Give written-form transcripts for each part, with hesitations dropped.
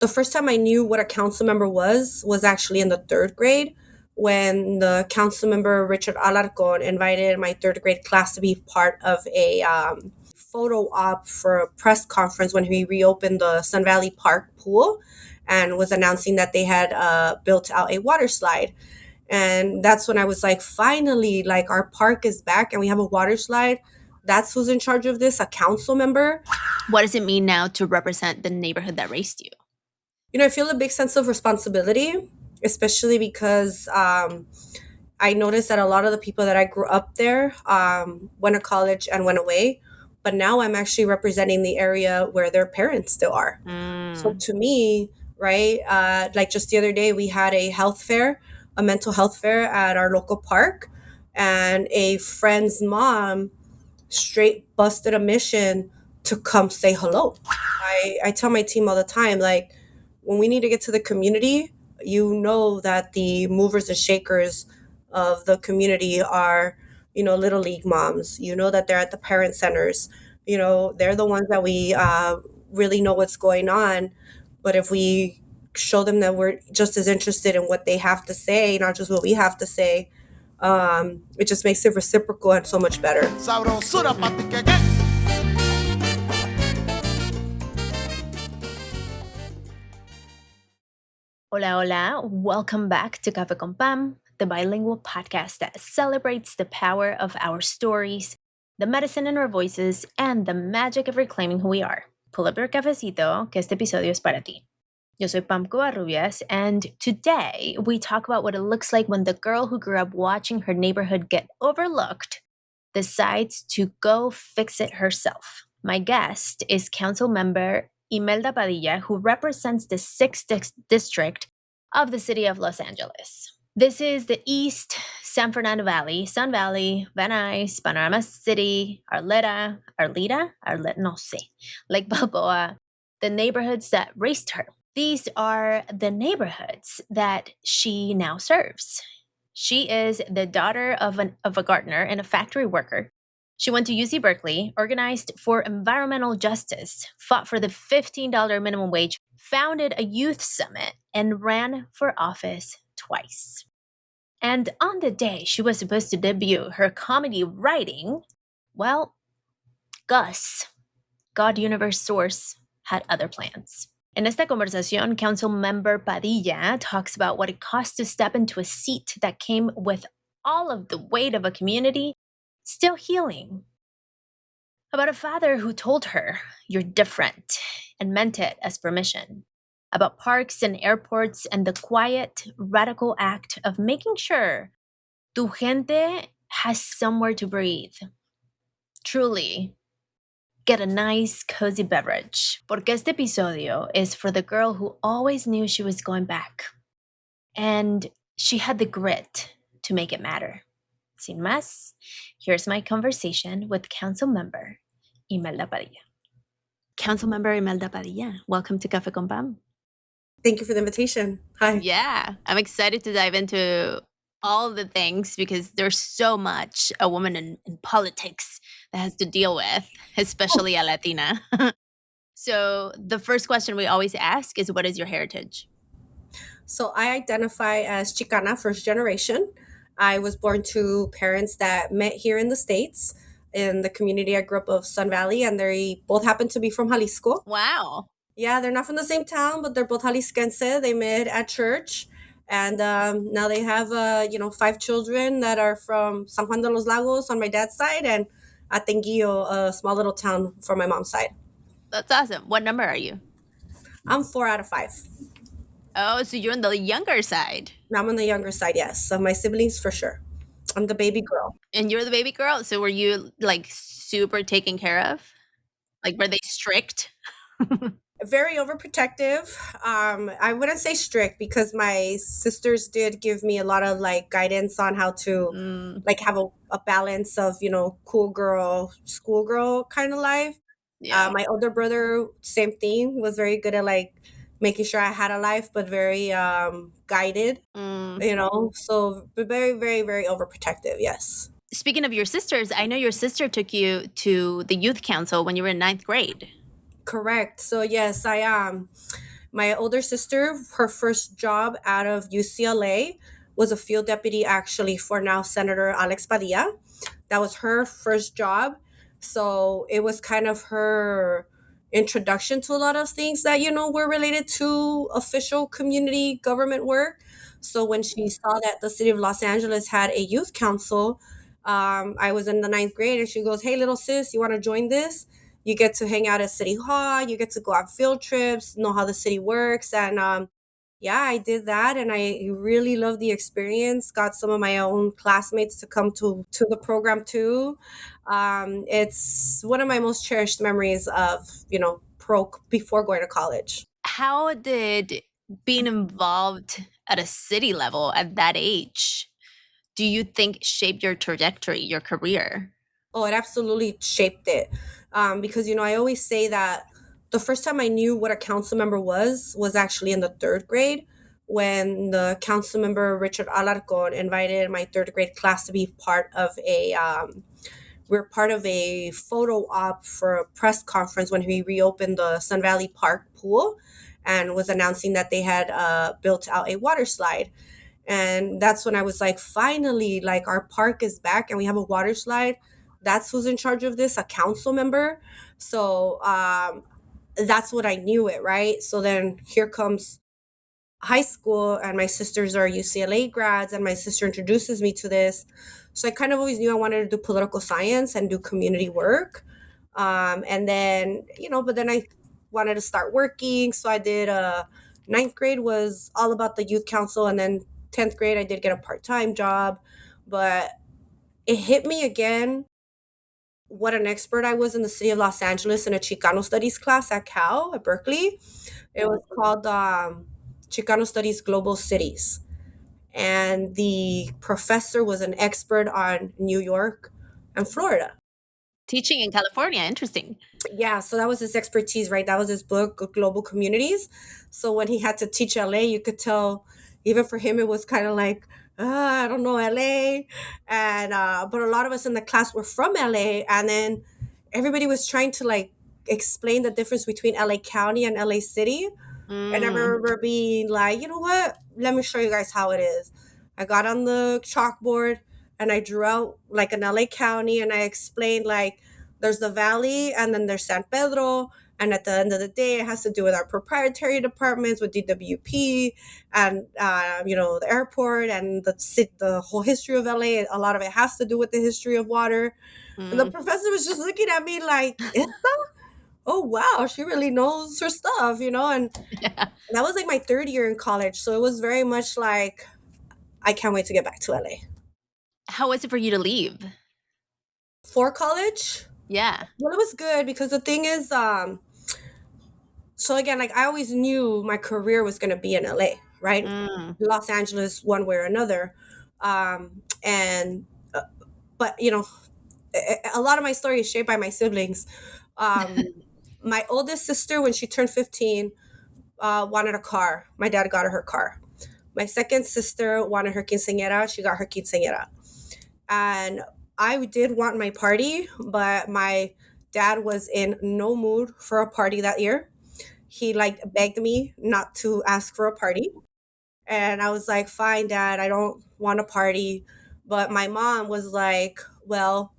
The first time I knew what a council member was actually in the third grade when the council member Richard Alarcon invited my third grade class to be part of a photo op for a press conference when he reopened the Sun Valley Park pool and was announcing that they had built out a water slide. And that's when I was like, finally, like our park is back and we have a water slide. That's who's in charge of this, a council member. What does it mean now to represent the neighborhood that raised you? I feel a big sense of responsibility, especially because I noticed that a lot of the people that I grew up there went to college and went away. But now I'm actually representing the area where their parents still are. So to me, right, like just the other day, we had a health fair, a mental health fair at our local park. And a friend's mom straight busted a mission to come say hello. I tell my team all the time, like, when we need to get to the community, that the movers and shakers of the community are, little league moms. That they're at the parent centers. They're the ones that we really know what's going on. But if we show them that we're just as interested in what they have to say, not just what we have to say, it just makes it reciprocal and so much better. Hola, hola. Welcome back to Café con Pam, the bilingual podcast that celebrates the power of our stories, the medicine in our voices, and the magic of reclaiming who we are. Pull up your cafecito, que este episodio es para ti. Yo soy Pam Covarrubias, and today we talk about what it looks like when the girl who grew up watching her neighborhood get overlooked decides to go fix it herself. My guest is Councilmember Imelda Padilla, who represents the 6th District of the city of Los Angeles. This is the East San Fernando Valley, Sun Valley, Van Nuys, Panorama City, Arleta, no sé, Lake Balboa, the neighborhoods that raised her. These are the neighborhoods that she now serves. She is the daughter of a gardener and a factory worker. She went to UC Berkeley, organized for environmental justice, fought for the $15 minimum wage, founded a youth summit, and ran for office twice. And on the day she was supposed to debut her comedy writing, well, Gus, God Universe Source, had other plans. En esta conversación, Councilmember Padilla talks about what it costs to step into a seat that came with all of the weight of a community still healing. About a father who told her, "You're different," and meant it as permission. About parks and airports and the quiet, radical act of making sure tu gente has somewhere to breathe. Truly, get a nice, cozy beverage. Porque este episodio is for the girl who always knew she was going back. And she had the grit to make it matter. Sin más, here's my conversation with Councilmember Imelda Padilla. Councilmember Imelda Padilla, welcome to Café con Pam. Thank you for the invitation. Hi. Yeah, I'm excited to dive into all the things because there's so much a woman in politics that has to deal with, especially a Latina. So the first question we always ask is, what is your heritage? So I identify as Chicana, first generation. I was born to parents that met here in the States, in the community I grew up of Sun Valley, and they both happen to be from Jalisco. Wow. Yeah, they're not from the same town, but they're both Jalisquense. They met at church, and now they have 5 children that are from San Juan de los Lagos on my dad's side, and Atenguillo, a small little town for my mom's side. That's awesome. What number are you? I'm 4 out of 5. Oh, so you're on the younger side. I'm on the younger side, yes, of my siblings for sure. I'm the baby girl. And you're the baby girl? So were you like super taken care of? Like, were they strict? Very overprotective. I wouldn't say strict because my sisters did give me a lot of like guidance on how to like have a balance of, cool girl, schoolgirl kind of life. Yeah. My older brother, same thing, was very good at like making sure I had a life, but very guided, so very, very, very overprotective. Yes. Speaking of your sisters, I know your sister took you to the youth council when you were in 9th grade. Correct. So yes, My older sister, her first job out of UCLA was a field deputy actually for now Senator Alex Padilla. That was her first job. So it was kind of her introduction to a lot of things that, were related to official community government work. So when she saw that the city of Los Angeles had a youth council, I was in the ninth grade and she goes, "Hey, little sis, you want to join this? You get to hang out at City Hall, you get to go on field trips, know how the city works." And yeah, I did that and I really loved the experience. Got some of my own classmates to come to the program too. It's one of my most cherished memories of, pro before going to college. How did being involved at a city level at that age, do you think shaped your trajectory, your career? Oh, it absolutely shaped it. Because, I always say that the first time I knew what a council member was actually in the third grade when the council member Richard Alarcon invited my third grade class to be part of we're part of a photo op for a press conference when he reopened the Sun Valley Park pool and was announcing that they had built out a water slide. And that's when I was like, finally, like our park is back and we have a water slide. That's who's in charge of this, a council member. So that's what I knew it, right? So then here comes high school and my sisters are UCLA grads and my sister introduces me to this. So I kind of always knew I wanted to do political science and do community work. And then, but then I wanted to start working. So I did ninth grade was all about the youth council. And then 10th grade, I did get a part-time job. But it hit me again what an expert I was in the city of Los Angeles in a Chicano studies class at Cal at Berkeley. It was called Chicano Studies Global Cities. And the professor was an expert on New York and Florida. Teaching in California, interesting. Yeah, so that was his expertise, right? That was his book, Global Communities. So when he had to teach LA, you could tell, even for him, it was kind of like, I don't know LA. And, but a lot of us in the class were from LA. And then everybody was trying to like explain the difference between LA County and LA City. And I Mm. remember being like, you know what? Let me show you guys how it is. I got on the chalkboard and I drew out like an LA County and I explained like there's the valley and then there's San Pedro. And at the end of the day, it has to do with our proprietary departments with DWP and, the airport and the whole history of LA. A lot of it has to do with the history of water. And the Mm. professor was just looking at me like, oh, wow, she really knows her stuff, And Yeah. that was like my third year in college. So it was very much like, I can't wait to get back to LA. How was it for you to leave? For college, Yeah. well, it was good because the thing is, so again, like I always knew my career was going to be in LA, right? Mm. Los Angeles, one way or another. And, but, a lot of my story is shaped by my siblings. Um, my oldest sister, when she turned 15, wanted a car. My dad got her car. My second sister wanted her quinceañera. She got her quinceañera. And I did want my party, but my dad was in no mood for a party that year. He like begged me not to ask for a party. And I was like, fine, dad, I don't want a party. But my mom was like, well,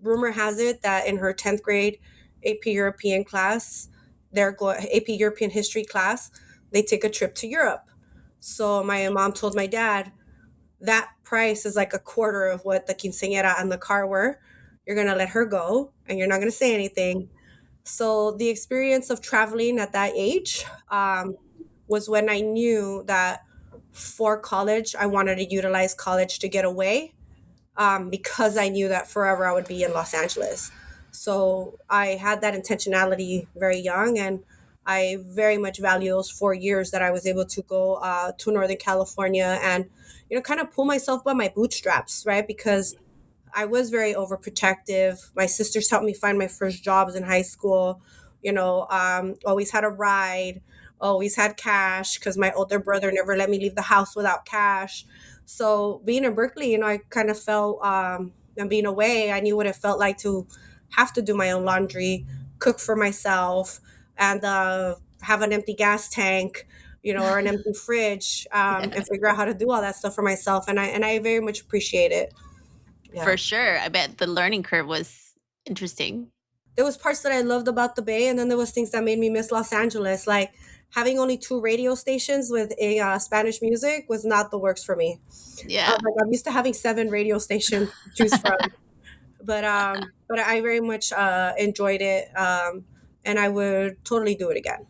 rumor has it that in her 10th grade AP European class, they're going AP European history class, they take a trip to Europe. So my mom told my dad, that price is like a quarter of what the quinceañera and the car were. You're going to let her go and you're not going to say anything. So the experience of traveling at that age was when I knew that for college, I wanted to utilize college to get away because I knew that forever I would be in Los Angeles. So I had that intentionality very young, and I very much value those 4 years that I was able to go to Northern California and, kind of pull myself by my bootstraps, right? Because I was very overprotective. My sisters helped me find my first jobs in high school. Always had a ride, always had cash because my older brother never let me leave the house without cash. So being in Berkeley, I kind of felt, and being away, I knew what it felt like to have to do my own laundry, cook for myself, and have an empty gas tank, or an empty fridge, Yeah, and figure out how to do all that stuff for myself. And I very much appreciate it. Yeah. for sure. I bet the learning curve was interesting. There was parts that I loved about the Bay, and then there was things that made me miss Los Angeles, like having only two radio stations with a Spanish music was not the works for me. I Yeah. was like, I'm used to having seven radio stations to choose from, but I very much enjoyed it, and I would totally do it again.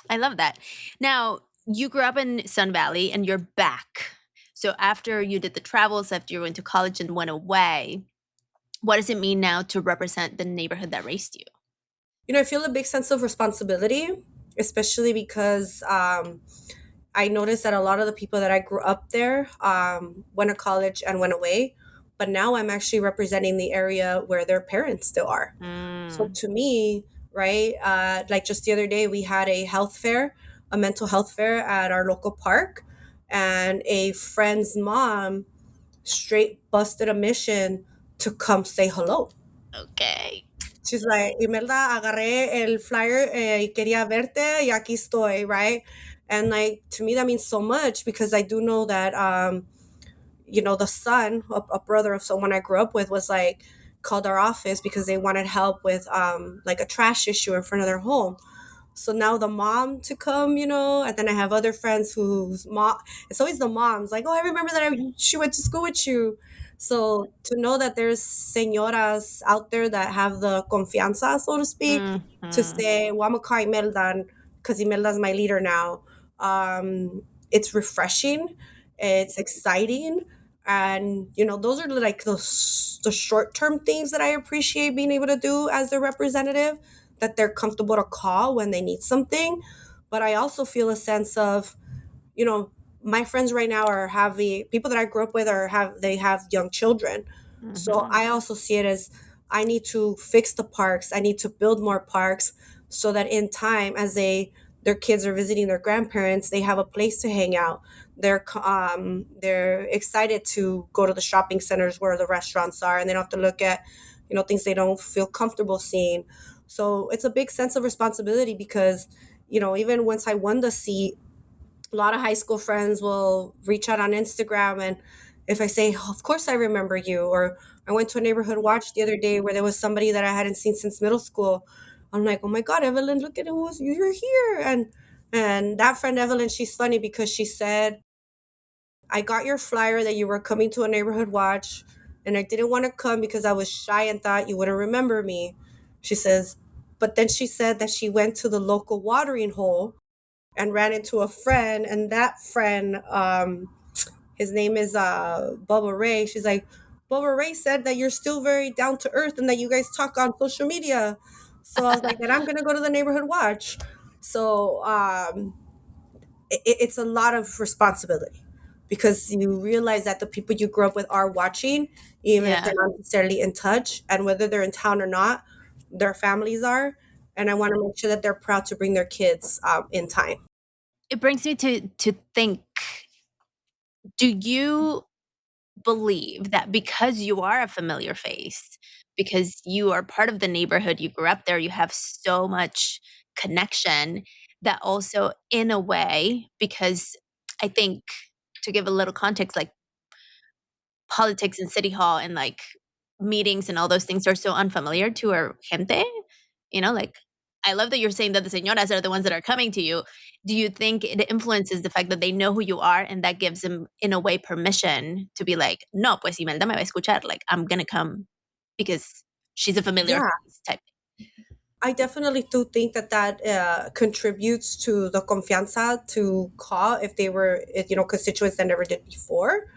I love that. Now, you grew up in Sun Valley and you're back. So after you did the travels, after you went to college and went away, what does it mean now to represent the neighborhood that raised you? I feel a big sense of responsibility, especially because I noticed that a lot of the people that I grew up there went to college and went away, but now I'm actually representing the area where their parents still are. So Mm, to me, right, like just the other day, we had a health fair, a mental health fair at our local park, and a friend's mom straight busted a mission to come say hello. okay. She's like, Imelda, agarré el flyer y quería verte y aquí estoy, right? And like, to me, that means so much because I do know that, the son, a brother of someone I grew up with, was like, called our office because they wanted help with like a trash issue in front of their home. So now the mom to come, and then I have other friends whose mom, it's always the moms, like, oh, I remember that she went to school with you. So to know that there's señoras out there that have the confianza, so to speak, to Mhm. say, well, I'm going to call Imelda because Imelda's my leader now. It's refreshing. It's exciting. And, those are like the short term things that I appreciate being able to do as their representative, that they're comfortable to call when they need something. But I also feel a sense of, you know, my friends right now are having people that I grew up with they have young children. So Mhm. I also see it as I need to fix the parks. I need to build more parks so that in time, as their kids are visiting their grandparents, they have a place to hang out. They're excited to go to the shopping centers where the restaurants are, and they don't have to look at things they don't feel comfortable seeing. So it's a big sense of responsibility because even once I won the seat, a lot of high school friends will reach out on Instagram, and if I say, "Oh, of course I remember you," or I went to a neighborhood watch the other day where there was somebody that I hadn't seen since middle school, I'm like, "Oh my God, Evelyn, look at who you're here!" And that friend Evelyn, she's funny because she said, "I got your flyer that you were coming to a neighborhood watch, and I didn't want to come because I was shy and thought you wouldn't remember me." She says, but then she said that she went to the local watering hole and ran into a friend, and that friend, his name is Bubba Ray. She's like, Bubba Ray said that you're still very down to earth and that you guys talk on social media. So I was like, then I'm gonna go to the neighborhood watch. So it's a lot of responsibility because you realize that the people you grew up with are watching, even if they're Yeah. not necessarily in touch, and whether they're in town or not, their families are. And I want to make sure that they're proud to bring their kids in time. It brings me to think, do you believe that because you are a familiar face, because you are part of the neighborhood, you grew up there, you have so much connection, that also in a way, because I think, to give a little context, like politics in city hall and like meetings and all those things are so unfamiliar to our gente, like I love that you're saying that the señoras are the ones that are coming to you. Do you think it influences the fact that they know who you are and that gives them in a way permission to be like, no, pues Imelda me va a escuchar, like I'm gonna come because she's a familiar Yeah, face type. I definitely do think that contributes to the confianza to call if they were, constituents that never did before.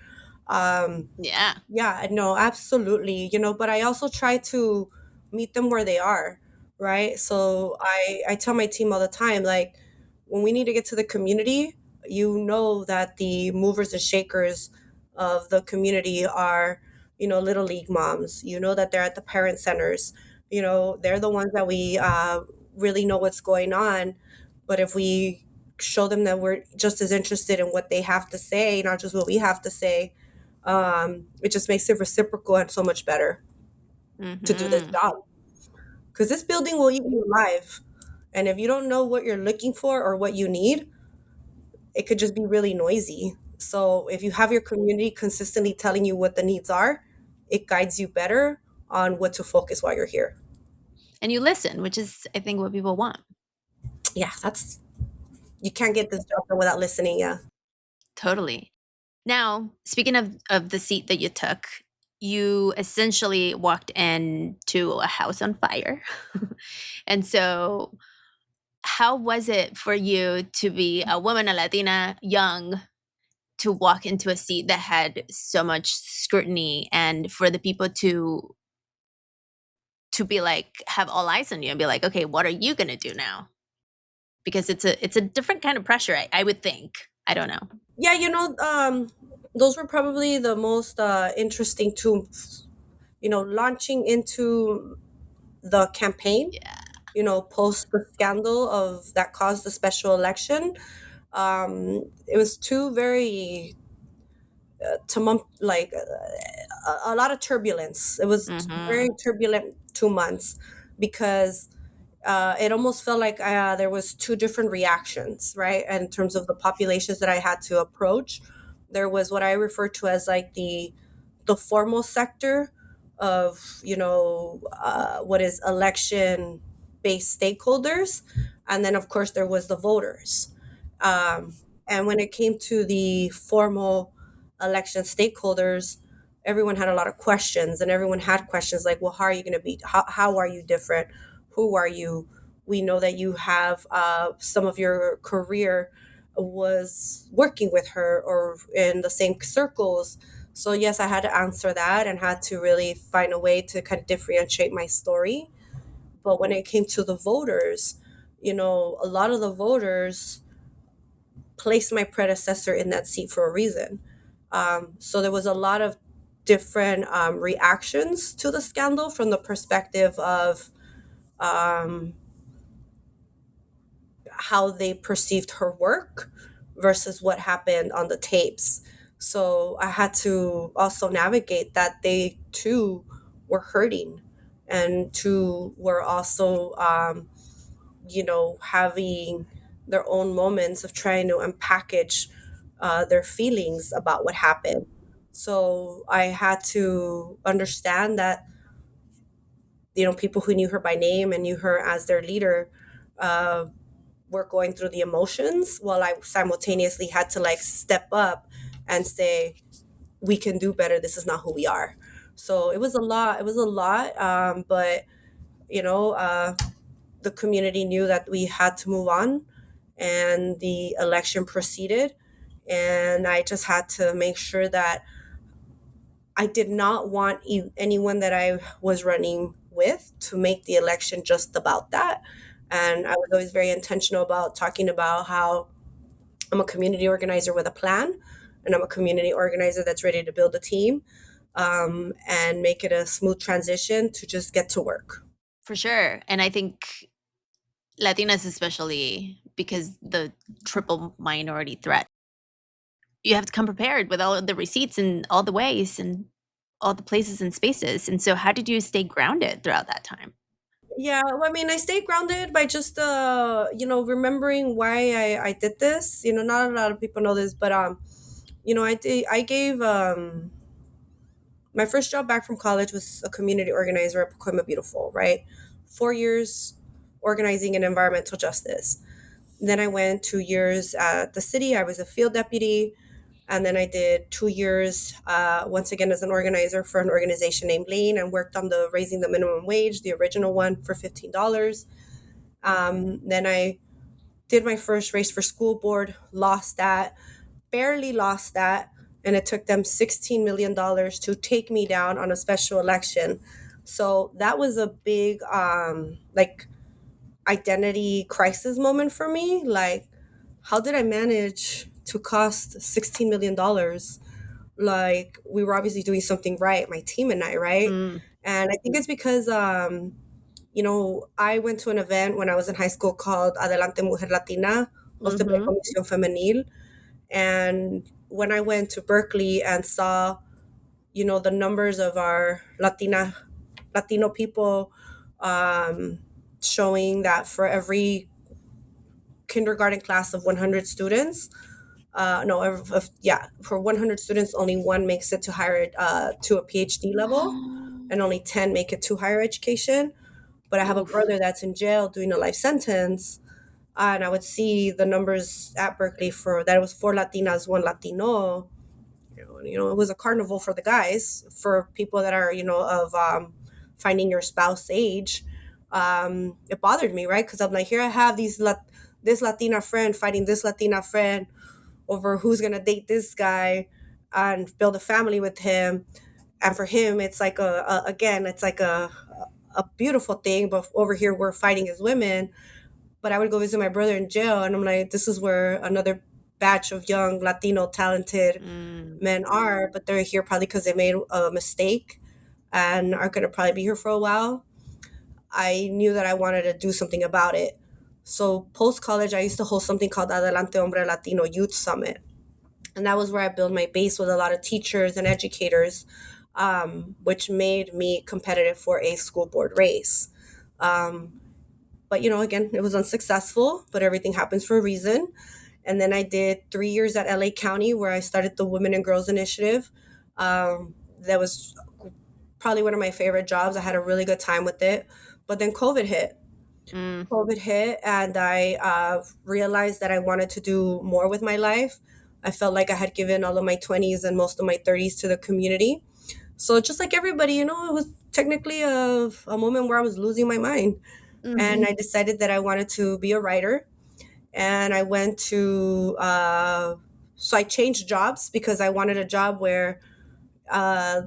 Um, Yeah. yeah, no, absolutely. But I also try to meet them where they are, right? So I tell my team all the time, like, when we need to get to the community, that the movers and shakers of the community are, little league moms. That they're at the parent centers. They're the ones that we really know what's going on. But if we show them that we're just as interested in what they have to say, not just what we have to say, it just makes it reciprocal and so much better to do this Hmm. job. Because this building will eat you alive. And if you don't know what you're looking for or what you need, it could just be really noisy. So if you have your community consistently telling you what the needs are, it guides you better on what to focus while you're here. And you listen, which is, I think, what people want. Yeah, that's you can't get this job done without listening. Yeah. Totally. Now, speaking of the seat that you took, you essentially walked into a house on fire. And so, how was it for you to be a woman, a Latina, young, to walk into a seat that had so much scrutiny, and for the people to be like, have all eyes on you and be like, okay, what are you gonna do now? Because it's a different kind of pressure, I would think. I don't know. Yeah, those were probably the most interesting to, launching into the campaign, Yeah. post the scandal of that caused the special election. It was two very a lot of turbulence. It was very Mhm. turbulent 2 months because it almost felt like there was two different reactions, right? In terms of the populations that I had to approach, there was what I refer to as like the formal sector of what is election based stakeholders, and then of course there was the voters. um, and when it came to the formal election stakeholders, everyone had a lot of questions, and everyone had questions like, well, how are you going to be, how are you different, who are you? We know that you have some of your career was working with her or in the same circles. So yes, I had to answer that and had to really find a way to kind of differentiate my story. But when it came to the voters, a lot of the voters placed my predecessor in that seat for a reason. So there was a lot of different reactions to the scandal from the perspective of um, how they perceived her work versus what happened on the tapes. So I had to also navigate that they too were hurting and too were also, having their own moments of trying to unpackage their feelings about what happened. So I had to understand that, people who knew her by name and knew her as their leader uh, were going through the emotions, while I simultaneously had to like step up and say, we can do better. This is not who we are. So it was a lot. It was a lot. But, you know, uh, the community knew that we had to move on, and the election proceeded. And I just had to make sure that I did not want anyone that I was running with to make the election just about that. And I was always very intentional about talking about how I'm a community organizer with a plan, and I'm a community organizer that's ready to build a team, and make it a smooth transition to just get to work. For sure. And I think Latinas, especially because the triple minority threat, you have to come prepared with all of the receipts and all the ways and all the places and spaces. And so, how did you stay grounded throughout that time? Yeah, well, I mean, I stayed grounded by just remembering why I did this. Not a lot of people know this, but I gave my first job back from college was a community organizer at Pacoima Beautiful, right? 4 years organizing in environmental justice. Then I went 2 years at the city. I was a field deputy. And then I did 2 years, once again, as an organizer for an organization named Lane, and worked on the raising the minimum wage, the original one for $15. Then I did my first race for school board, lost that, barely lost that. And it took them $16 million to take me down on a special election. So that was a big, identity crisis moment for me. Like, how did I manage to cost $16 million? Like, we were obviously doing something right, my team and I, right? Mm, And I think it's because, I went to an event when I was in high school called Adelante Mujer Latina, hosted by mhm. Comisión Femenil. And when I went to Berkeley and saw, the numbers of our Latino people, um, showing that for every kindergarten class of 100 students, no, yeah, for 100 students, only one makes it to to a PhD level, and only 10 make it to higher education. But I have a Oof. brother that's in jail doing a life sentence, and I would see the numbers at Berkeley for that. It was four Latinas, one Latino. It was a carnival for the guys. For people that are, of finding your spouse age, it bothered me, right? Because I'm like, here I have this Latina friend fighting this Latina friend over who's gonna date this guy and build a family with him. And for him, it's like again, it's like a beautiful thing. But over here, we're fighting as women. But I would go visit my brother in jail, and I'm like, this is where another batch of young Latino talented Mm. men are, but they're here probably because they made a mistake and are going to probably be here for a while. I knew that I wanted to do something about it. So post college, I used to host something called Adelante Hombre Latino Youth Summit. And that was where I built my base with a lot of teachers and educators, which made me competitive for a school board race. Um, but, again, it was unsuccessful, but everything happens for a reason. And then I did 3 years at LA County, where I started the Women and Girls Initiative. That was probably one of my favorite jobs. I had a really good time with it. But then COVID hit. Mm. COVID hit, and I realized that I wanted to do more with my life. I felt like I had given all of my 20s and most of my 30s to the community. So, just like everybody, it was technically a moment where I was losing my mind. And I decided that I wanted to be a writer. And I went to, so I changed jobs because I wanted a job where uh,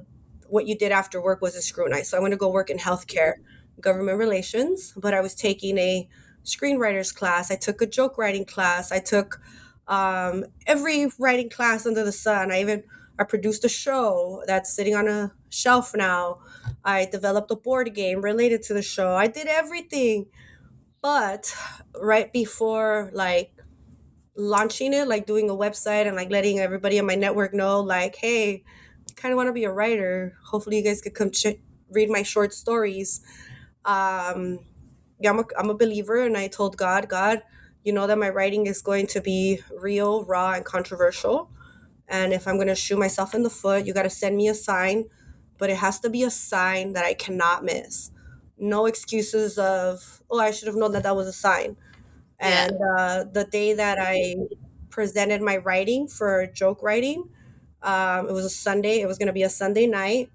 what you did after work was a scrutinized. So I went to go work in healthcare, government relations, but I was taking a screenwriter's class. I took a joke writing class. I took every writing class under the sun. I produced a show that's sitting on a shelf now. I developed a board game related to the show. I did everything. But right before like launching it, like doing a website and like letting everybody in my network know, like, hey, I kind of want to be a writer. Hopefully, you guys could come read my short stories. Um, yeah, I'm a believer, and I told God, you know that my writing is going to be real, raw, and controversial. And if I'm going to shoot myself in the foot, you got to send me a sign, but it has to be a sign that I cannot miss. No excuses of, oh, I should have known that that was a sign. Yeah. And the day that I presented my writing for joke writing, it was a Sunday. It was going to be a Sunday night.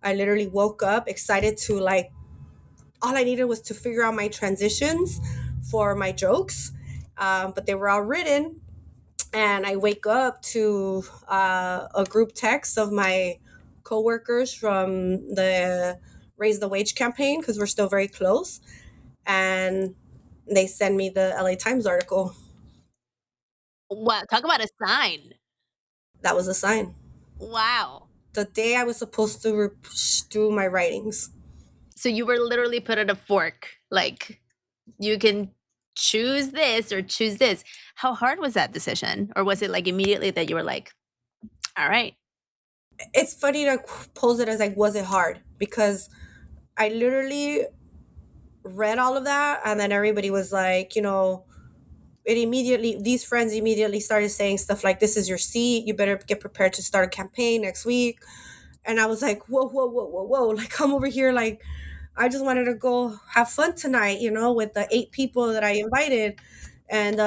I literally woke up excited to like, all I needed was to figure out my transitions for my jokes, but they were all written. And I wake up to a group text of my coworkers from the Raise the Wage campaign because we're still very close. And they send me the LA Times article. Wow. Talk about a sign. That was a sign. Wow. The day I was supposed to do my writings. So you were literally put at a fork. Like you can choose this or choose this. How hard was that decision? Or was it like immediately that you were like, all right. It's funny to pose it as like, was it hard? Because I literally read all of that, and then everybody was like, these friends immediately started saying stuff like, this is your seat. You better get prepared to start a campaign next week. And I was like, whoa, whoa, whoa, whoa, whoa. Like, come over here. Like, I just wanted to go have fun tonight, with the 8 people that I invited. And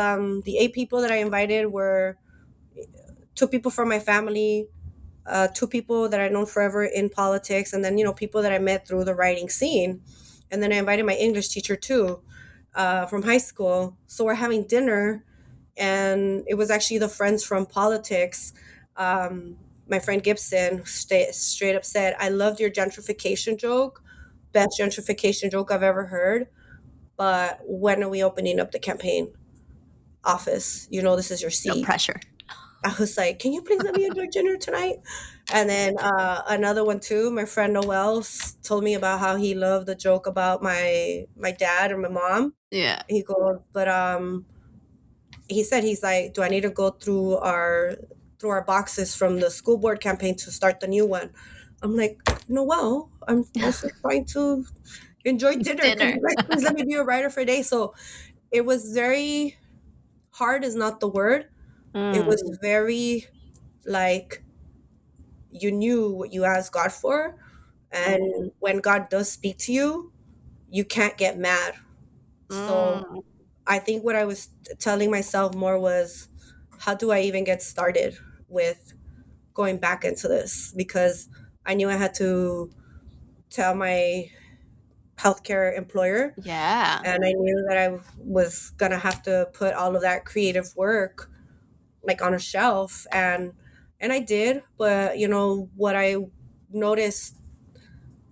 the 8 people that I invited were 2 people from my family, 2 people that I've known forever in politics, and then, people that I met through the writing scene. And then I invited my English teacher too, from high school. So we're having dinner, and it was actually the friends from politics. My friend Gibson straight up said, I loved your gentrification joke, best gentrification joke I've ever heard. But when are we opening up the campaign office? This is your No seat. pressure. I was like, can you please let me enjoy dinner tonight? And then another one too, my friend Noel told me about how he loved the joke about my dad or my mom. Yeah. He goes, but he said, he's like, do I need to go through our boxes from the school board campaign to start the new one? I'm like, Noel, I'm also trying to enjoy dinner. Can Dinner. you guys please let me be a writer for a day? So it was very hard is not the word. It Mm, was very like you knew what you asked God for. And when God does speak to you, you can't get mad. So mm. I think what I was telling myself more was, how do I even get started with going back into this? Because I knew I had to tell my healthcare employer, Yeah. and I knew that I was gonna have to put all of that creative work like on a shelf, and I did. But what I noticed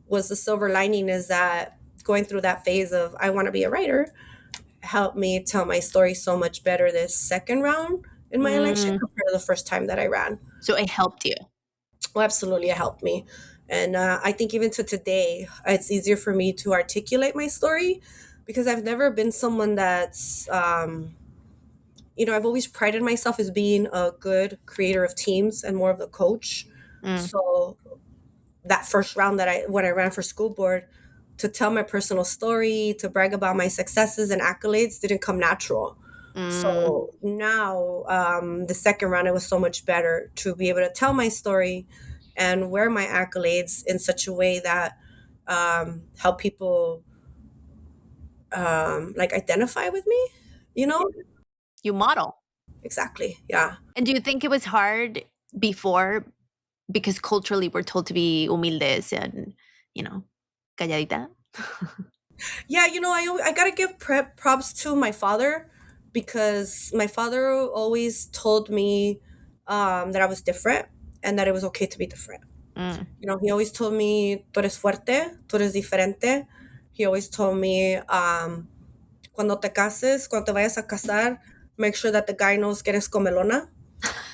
was the silver lining is that going through that phase of I want to be a writer helped me tell my story so much better this second round in my election Mm. compared to the first time that I ran. So it helped you. Well, absolutely, it helped me. And I think even to today, it's easier for me to articulate my story because I've never been someone that's, I've always prided myself as being a good creator of teams and more of a coach. Mm, So that first round when I ran for school board, to tell my personal story, to brag about my successes and accolades didn't come natural. mm. So now, the second round, it was so much better to be able to tell my story and wear my accolades in such a way that help people like identify with me. You know, You model. exactly. Yeah. And do you think it was hard before because culturally we're told to be humildes and, you know, calladita? Yeah, I gotta give props to my father because my father always told me that I was different and that it was okay to be different. Mm. He always told me, tú eres fuerte, tú eres diferente. He always told me, cuando te vayas a casar, make sure that the guy knows que eres comelona.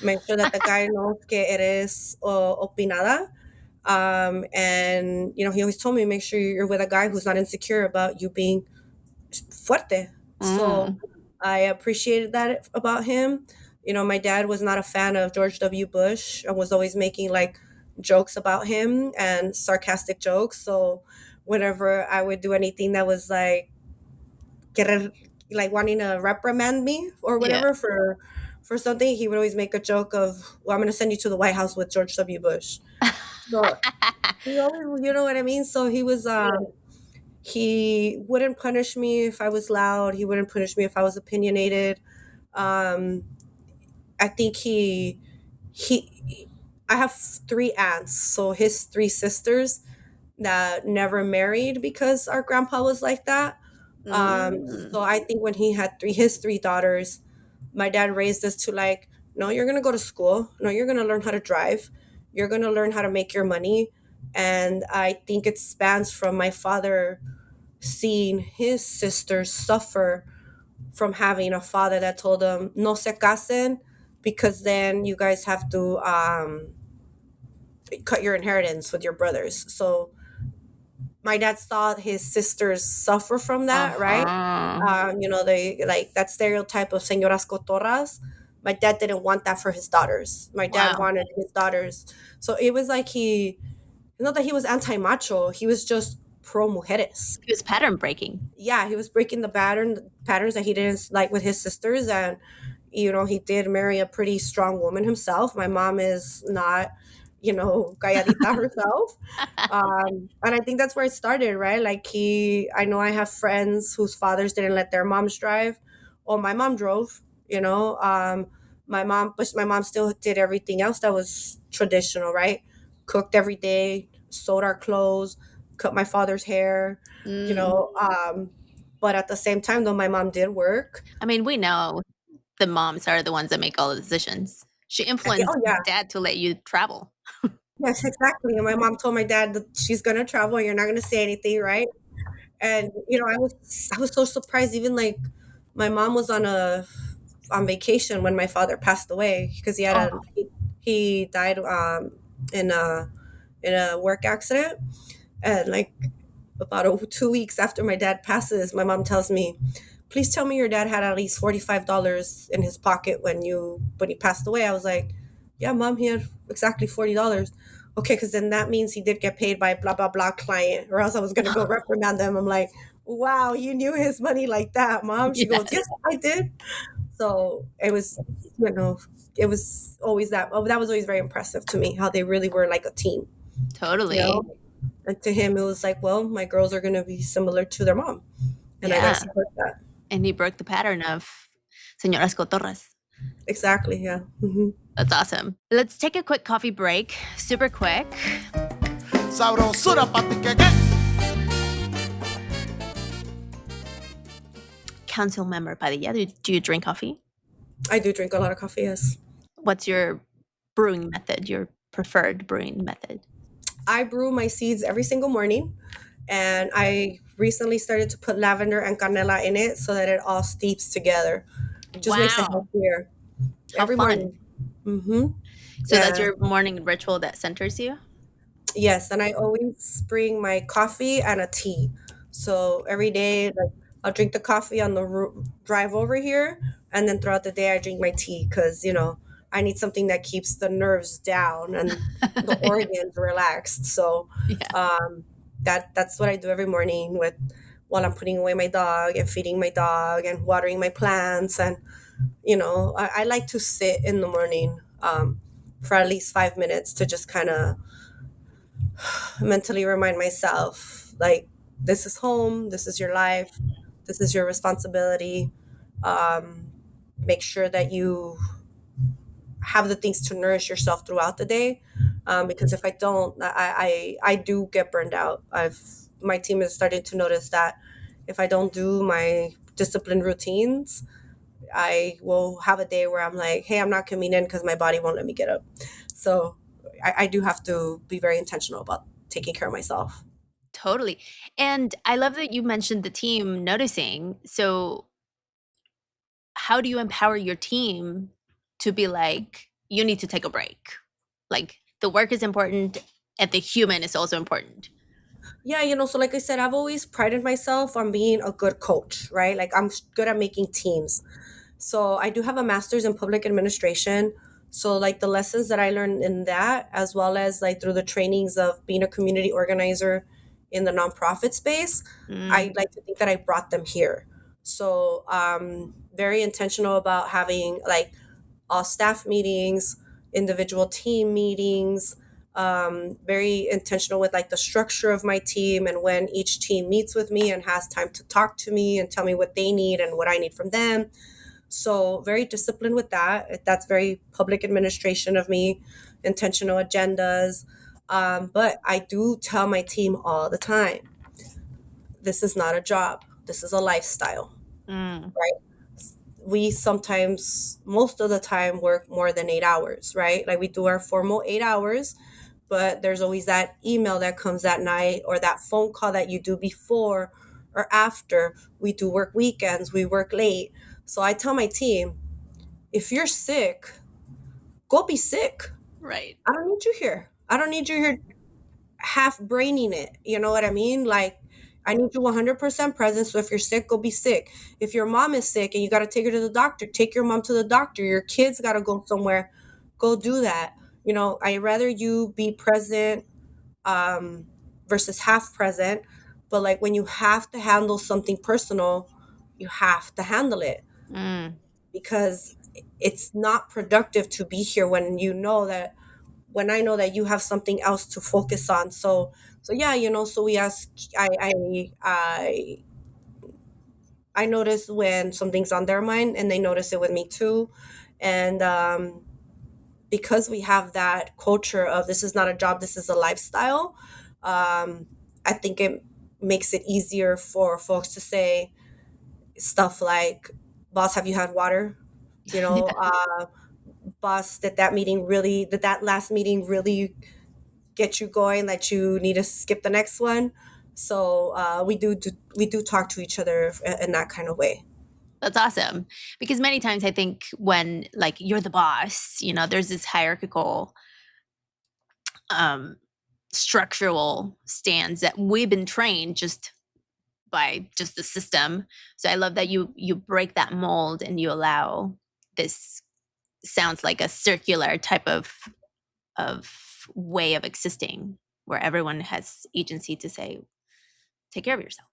Make sure that the guy knows que eres opinada. And, he always told me, make sure you're with a guy who's not insecure about you being fuerte. So Mm. I appreciated that about him. My dad was not a fan of George W. Bush and was always making like jokes about him and sarcastic jokes. So whenever I would do anything that was like querer, like wanting to reprimand me or Yeah. whatever for something, he would always make a joke of, "Well, I'm going to send you to the White House with George W. Bush." So he always, you know what I mean. So he wouldn't punish me if I was loud. He wouldn't punish me if I was opinionated. Um, I think he I have three aunts, so his three sisters that never married because our grandpa was like that. Mm. So I think when he had his three daughters, my dad raised us to like, no, you're gonna go to school. No, you're gonna learn how to drive. You're gonna learn how to make your money. And I think it spans from my father seeing his sisters suffer from having a father that told them no se casen because then you guys have to cut your inheritance with your brothers. So my dad saw his sisters suffer from that, right? Uh-huh. They like that stereotype of señoras cotorras. My dad didn't want that for his daughters. My dad Wow. wanted his daughters. So it was like not that he was anti macho, he was just pro mujeres. It was pattern breaking. Yeah, he was breaking the patterns that he didn't like with his sisters, and he did marry a pretty strong woman himself. My mom is not, calladita herself. And I think that's where it started, right? Like I know I have friends whose fathers didn't let their moms drive, or my mom drove. My mom still did everything else that was traditional, right? Cooked every day, sewed our clothes, cut my father's hair, you Mm. know. But at the same time, though, my mom did work. I mean, we know the moms are the ones that make all the decisions. She influenced Oh yeah, dad to let you travel. yes, exactly. And my mom told my dad that she's gonna travel and you're not gonna say anything, right? And I was so surprised. Even like my mom was on vacation when my father passed away because Oh. he died in a work accident, and like about 2 weeks after my dad passes, my mom tells me, "Please tell me your dad had at least $45 in his pocket when he passed away." I was like, "Yeah, mom, he had exactly $40." okay, because then that means he did get paid by blah blah blah client, or else I was gonna go reprimand them. I'm like, wow, you knew his money like that, mom. She goes, yes, Yes, I did. So it was, you know, it was always that. Oh, that was always very impressive to me how they really were like a team, you totally. know. And to him, it was like, well, my girls are gonna be similar to their mom, and I gotta Yeah. support that. And he broke the pattern of señoras cotorras. Exactly. Yeah. Hmm. That's awesome. Let's take a quick coffee break, super quick. Sabrosura pa' ti que qué. Councilmember Padilla, do you drink coffee? I do drink a lot of coffee. Yes. What's your brewing method, your preferred brewing method? I brew my seeds every single morning, and I recently started to put lavender and canela in it so that it all steeps together. Just makes it Wow. healthier How every fun. morning. Mm-hmm. So that's Yeah. your morning ritual that centers you? Yes, and I always bring my coffee and a tea. So every day, like I'll drink the coffee on the drive over here, and then throughout the day, I drink my tea because I need something that keeps the nerves down and the organs relaxed. So Yeah. um, that's what I do every morning with while I'm putting away my dog and feeding my dog and watering my plants. And I like to sit in the morning for at least 5 minutes to just kind of mentally remind myself, like, this is home, this is your life, this is your responsibility. um, Make sure that you have the things to nourish yourself throughout the day, because if I don't, I do get burned out. My team is starting to notice that if I don't do my disciplined routines, I will have a day where I'm like, hey, I'm not coming in because my body won't let me get up. So I do have to be very intentional about taking care of myself. Totally. And I love that you mentioned the team noticing. So, how do you empower your team to be like, you need to take a break? Like, the work is important and the human is also important. Yeah, so like I said, I've always prided myself on being a good coach, right? Like I'm good at making teams. So I do have a master's in public administration. So like the lessons that I learned in that, as well as like through the trainings of being a community organizer in the nonprofit space, I Mm, like to think that I brought them here. So very intentional about having like all staff meetings, individual team meetings, very intentional with like the structure of my team and when each team meets with me and has time to talk to me and tell me what they need and what I need from them. So very disciplined with that. That's very public administration of me, intentional agendas. But I do tell my team all the time, this is not a job. This is a lifestyle, mm, right? We sometimes, most of the time, work more than 8 hours, right? Like we do our formal 8 hours, but there's always that email that comes at night or that phone call that you do before or after. We do work weekends, we work late. So I tell my team, if you're sick, go be sick. right. I don't need you here. I don't need you here half braining it. You know what I mean? Like, I need you 100% present. So if you're sick, go be sick. If your mom is sick and you got to take her to the doctor, take your mom to the doctor. Your kids got to go somewhere, go do that. I rather you be present um, versus half present. But like when you have to handle something personal, you have to handle it Mm, because it's not productive to be here when I know that you have something else to focus on. So yeah, so we ask. I notice when something's on their mind, and they notice it with me too, and because we have that culture of this is not a job, this is a lifestyle. I think it makes it easier for folks to say stuff like, "Boss, have you had water?" You know, yeah, boss, did that last meeting really get you going that you need to skip the next one? So we do talk to each other in that kind of way. that's awesome. Because many times I think when like you're the boss, there's this hierarchical um structural stands that we've been trained just by just the system. So I love that you break that mold and you allow this sounds like a circular type of way of existing where everyone has agency to say, take care of yourself.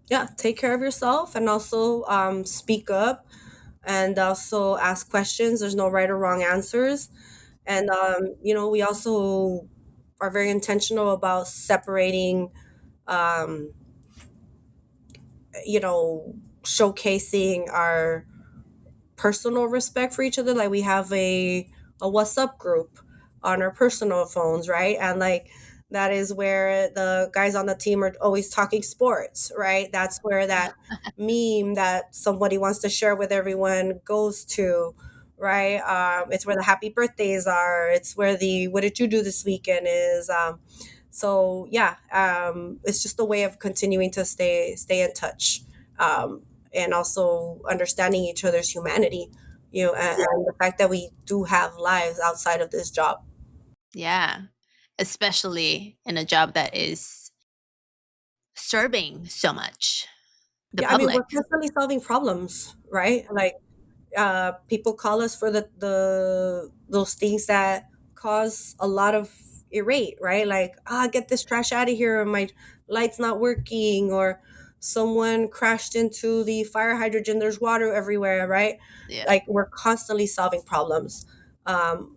Yeah, take care of yourself, and also speak up, and also ask questions. There's no right or wrong answers. And we also are very intentional about separating, um, showcasing our personal respect for each other. Like, we have a what's up group on our personal phones, right? And like, that is where the guys on the team are always talking sports, right? That's where that meme that somebody wants to share with everyone goes to, right? It's where the happy birthdays are. It's where the what did you do this weekend is. So yeah, it's just a way of continuing to stay in touch, um, and also understanding each other's humanity, and the fact that we do have lives outside of this job. Yeah. Especially in a job that is serving so much the Yeah, I mean, public. we're constantly solving problems, right? Like, people call us for the those things that cause a lot of irate, right? Like, get this trash out of here, or my light's not working, or someone crashed into the fire hydrant and there's water everywhere, right? Yeah. Like, we're constantly solving problems.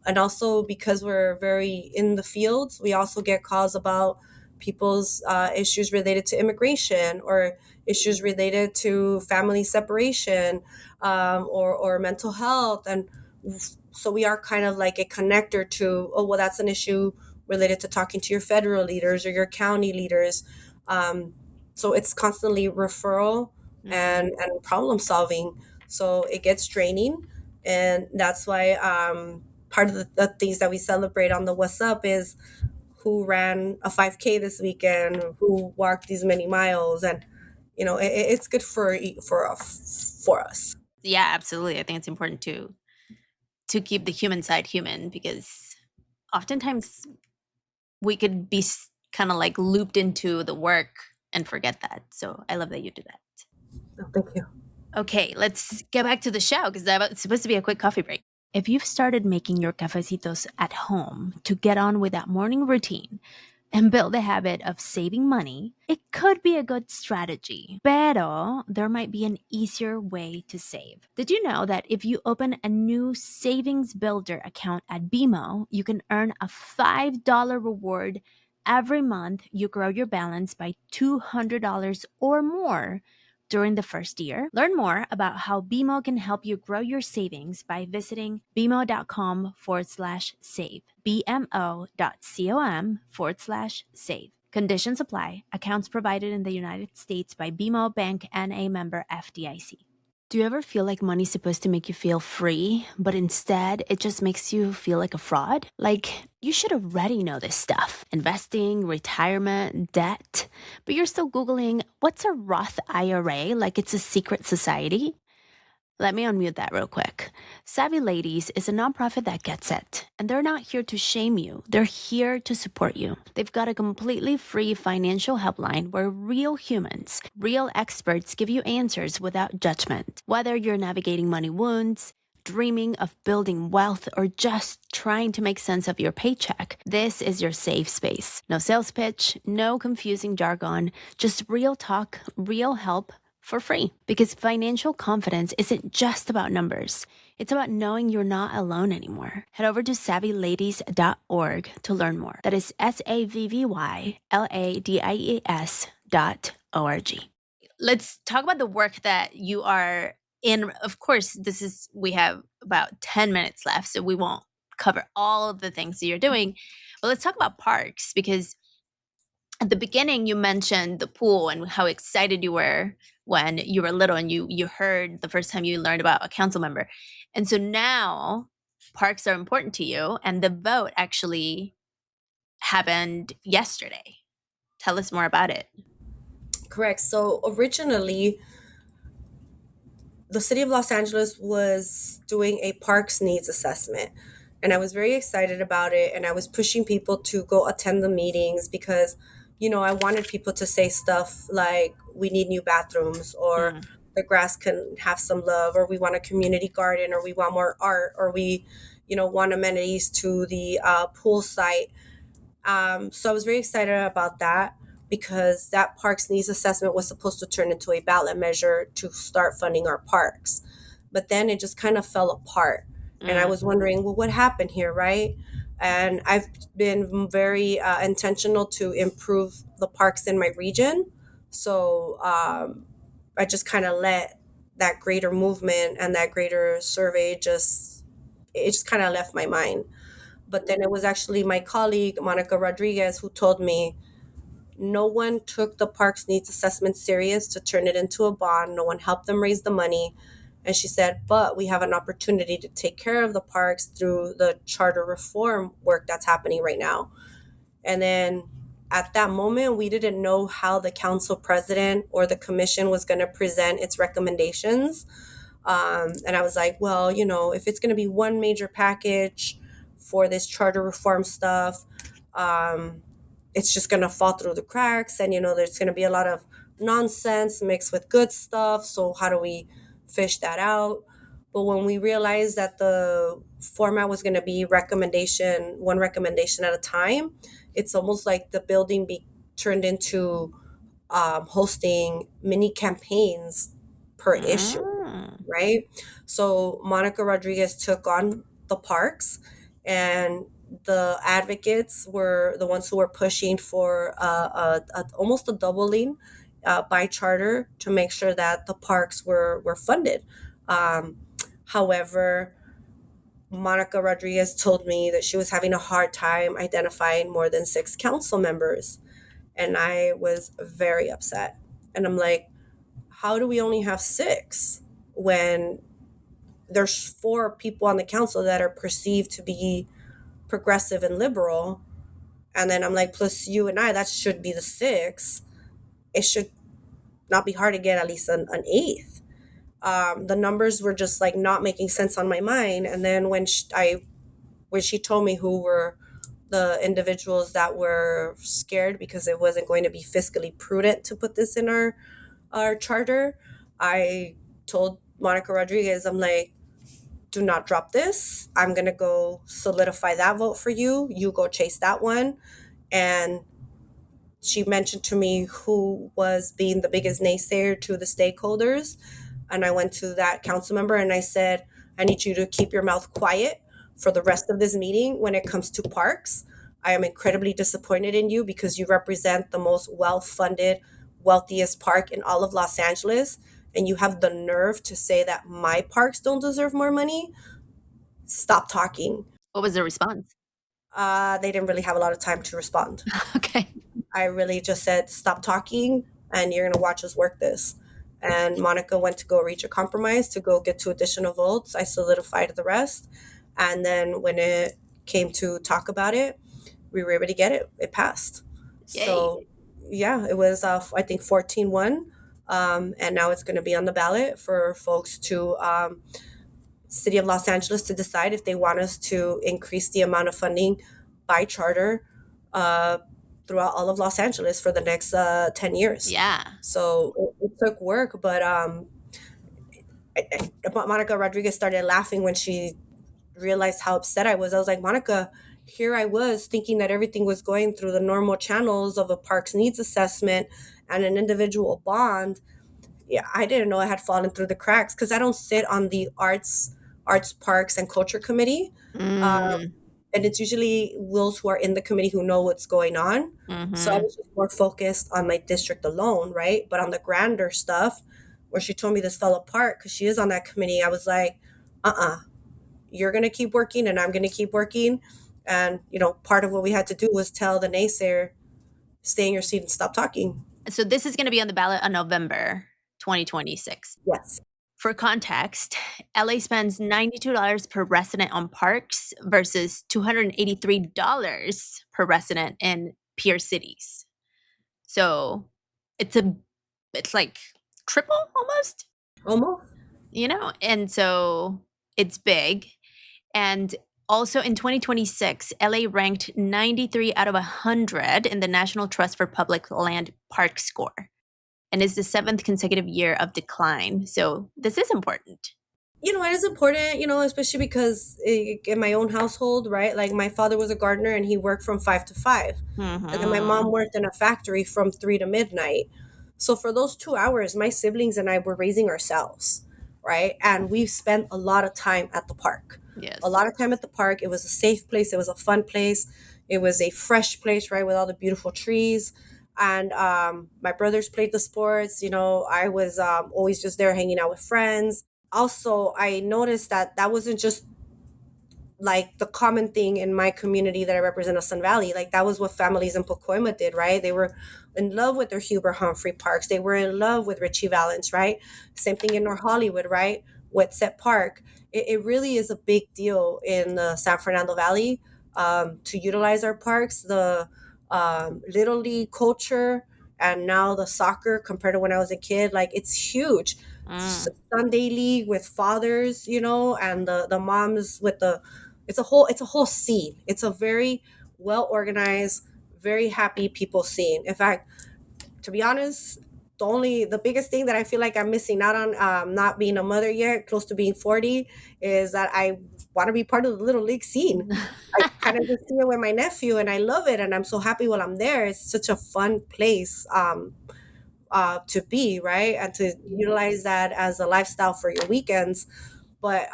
And also, because we're very in the fields, we also get calls about people's issues related to immigration, or issues related to family separation, or mental health. And so we are kind of like a connector to, oh, well, that's an issue related to talking to your federal leaders or your county leaders. So it's constantly referral Mm. and problem solving. So it gets draining. And that's why, part of the things that we celebrate on the What's Up is who ran a 5K this weekend, who walked these many miles. And it's good for us. Yeah, absolutely. I think it's important to keep the human side human, because oftentimes we could be kind of like looped into the work and forget that. So I love that you do that. Oh, thank you. Okay, let's get back to the show because it's supposed to be a quick coffee break. If you've started making your cafecitos at home to get on with that morning routine and build the habit of saving money, it could be a good strategy. Pero there might be an easier way to save. Did you know that if you open a new savings builder account at BMO, you can earn a $5 reward every month you grow your balance by $200 or more during the first year? Learn more about how BMO can help you grow your savings by visiting bmo.com/save. bmo.com/save. Conditions apply. Accounts provided in the United States by BMO Bank and a member FDIC. Do you ever feel like money's supposed to make you feel free, but instead it just makes you feel like a fraud? Like, you should already know this stuff: investing, retirement, debt, but you're still Googling what's a Roth IRA like it's a secret society? Let me unmute that real quick. Savvy Ladies is a nonprofit that gets it, and they're not here to shame you. They're here to support you. They've got a completely free financial helpline where real humans, real experts give you answers without judgment. Whether you're navigating money wounds, dreaming of building wealth, or just trying to make sense of your paycheck, this is your safe space. No sales pitch, no confusing jargon, just real talk, real help, for free. Because financial confidence isn't just about numbers. It's about knowing you're not alone anymore. Head over to savvyladies.org to learn more. That is SAVVYLADIES.org. Let's talk about the work that you are in. Of course, we have about 10 minutes left, so we won't cover all of the things that you're doing. But let's talk about parks, because at the beginning you mentioned the pool and how excited you were when you were little and you heard the first time you learned about a council member. And so now parks are important to you, and the vote actually happened yesterday. Tell us more about it. Correct. So originally, the city of Los Angeles was doing a parks needs assessment. And I was very excited about it. And I was pushing people to go attend the meetings because, I wanted people to say stuff like, we need new bathrooms, or Mm. the grass can have some love, or we want a community garden, or we want more art, or we, want amenities to the pool site. So I was very excited about that because that parks needs assessment was supposed to turn into a ballot measure to start funding our parks. But then it just kind of fell apart. And I was wondering, well, what happened here, right? And I've been very intentional to improve the parks in my region. So I just kind of let that greater movement and that greater survey it just kind of left my mind. But then it was actually my colleague, Monica Rodriguez, who told me no one took the parks needs assessment serious to turn it into a bond. No one helped them raise the money. And she said, but we have an opportunity to take care of the parks through the charter reform work that's happening right now. And then at that moment, we didn't know how the council president or the commission was going to present its recommendations. And I was like, well, if it's going to be one major package for this charter reform stuff, it's just going to fall through the cracks. And, there's going to be a lot of nonsense mixed with good stuff. So how do we fish that out? But when we realized that the format was going to be one recommendation at a time, it's almost like the building turned into hosting mini campaigns per issue, right? So Monica Rodriguez took on the parks, and the advocates were the ones who were pushing for almost a doubling by charter to make sure that the parks were funded. However, Monica Rodriguez told me that she was having a hard time identifying more than 6 council members. And I was very upset. And I'm like, how do we only have 6 when there's 4 people on the council that are perceived to be progressive and liberal? And then I'm like, plus you and I, that should be the 6. It should not be hard to get at least an 8th. The numbers were just like not making sense on my mind. And then when she told me who were the individuals that were scared because it wasn't going to be fiscally prudent to put this in our charter, I told Monica Rodriguez, I'm like, do not drop this. I'm going to go solidify that vote for you. You go chase that one. And she mentioned to me who was being the biggest naysayer to the stakeholders. And I went to that council member and I said, I need you to keep your mouth quiet for the rest of this meeting when it comes to parks. I am incredibly disappointed in you because you represent the most well-funded, wealthiest park in all of Los Angeles. And you have the nerve to say that my parks don't deserve more money. Stop talking. What was the response? They didn't really have a lot of time to respond. Okay. I really just said, stop talking and you're going to watch us work this. And Monica went to go reach a compromise to go get 2 additional votes. I solidified the rest. And then when it came to talk about it, we were able to get it. It passed. Yay. So, yeah, it was, I think, 14-1. And now it's going to be on the ballot for folks to, City of Los Angeles, to decide if they want us to increase the amount of funding by charter throughout all of Los Angeles for the next 10 years. Yeah. So it took work, but Monica Rodriguez started laughing when she realized how upset I was. I was like, Monica, here I was thinking that everything was going through the normal channels of a parks needs assessment and an individual bond. Yeah, I didn't know I had fallen through the cracks because I don't sit on the arts, parks, and culture committee. And it's usually those who are in the committee who know what's going on. So I was just more focused on my district alone, right? But on the grander stuff, where she told me this fell apart because she is on that committee, I was like, you're going to keep working and I'm going to keep working. And, part of what we had to do was tell the naysayer, stay in your seat and stop talking. So this is going to be on the ballot on November 2026. Yes. For context, LA spends $92 per resident on parks versus $283 per resident in peer cities. So it's like triple almost. Almost. And so it's big. And also in 2026, LA ranked 93 out of 100 in the National Trust for Public Land Park score. And is the 7th consecutive year of decline. So this is important. It is important, especially because in my own household, right? Like my father was a gardener and he worked from 5 to 5. And then my mom Hmm. worked in a factory from 3 to midnight. So for those 2 hours, my siblings and I were raising ourselves, right? And we spent a lot of time at the park. A Yes. lot of time at the park. It was a safe place. It was a fun place. It was a fresh place, right, with all the beautiful trees. And my brothers played the sports. I was always just there hanging out with friends. Also, I noticed that that wasn't just like the common thing in my community that I represent of Sun Valley. Like that was what families in Pacoima did, right? They were in love with their Huber Humphrey parks. They were in love with Richie Valens, right? Same thing in North Hollywood, right? Wetset Park. It really is a big deal in the San Fernando Valley to utilize our parks. The Little League culture and now the soccer compared to when I was a kid, like it's huge. Mm, Sunday league with fathers, and the moms with the it's a whole scene. It's a very well organized, very happy people scene. In fact, to be honest, the biggest thing that I feel like I'm missing out on, not being a mother yet, close to being 40, is that I want to be part of the little league scene. I kind of just see it with my nephew and I love it and I'm so happy while I'm there. It's such a fun place to be, right? And to utilize that as a lifestyle for your weekends. But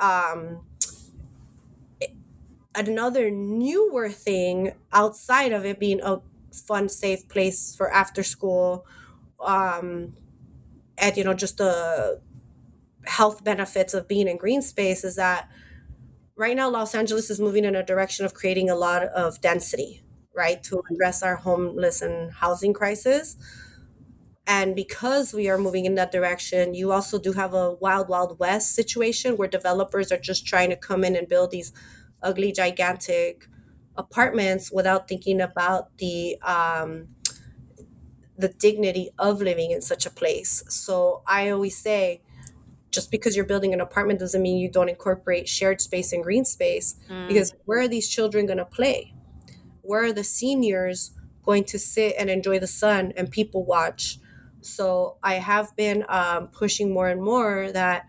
another newer thing outside of it being a fun, safe place for after school, um, and just the health benefits of being in green space is that right now Los Angeles is moving in a direction of creating a lot of density, right, to address our homeless and housing crisis. And because we are moving in that direction, you also do have a wild, wild west situation where developers are just trying to come in and build these ugly, gigantic apartments without thinking about the dignity of living in such a place. So I always say, just because you're building an apartment doesn't mean you don't incorporate shared space and green space. mm, Because where are these children going to play? Where are the seniors going to sit and enjoy the sun and people watch? So I have been pushing more and more that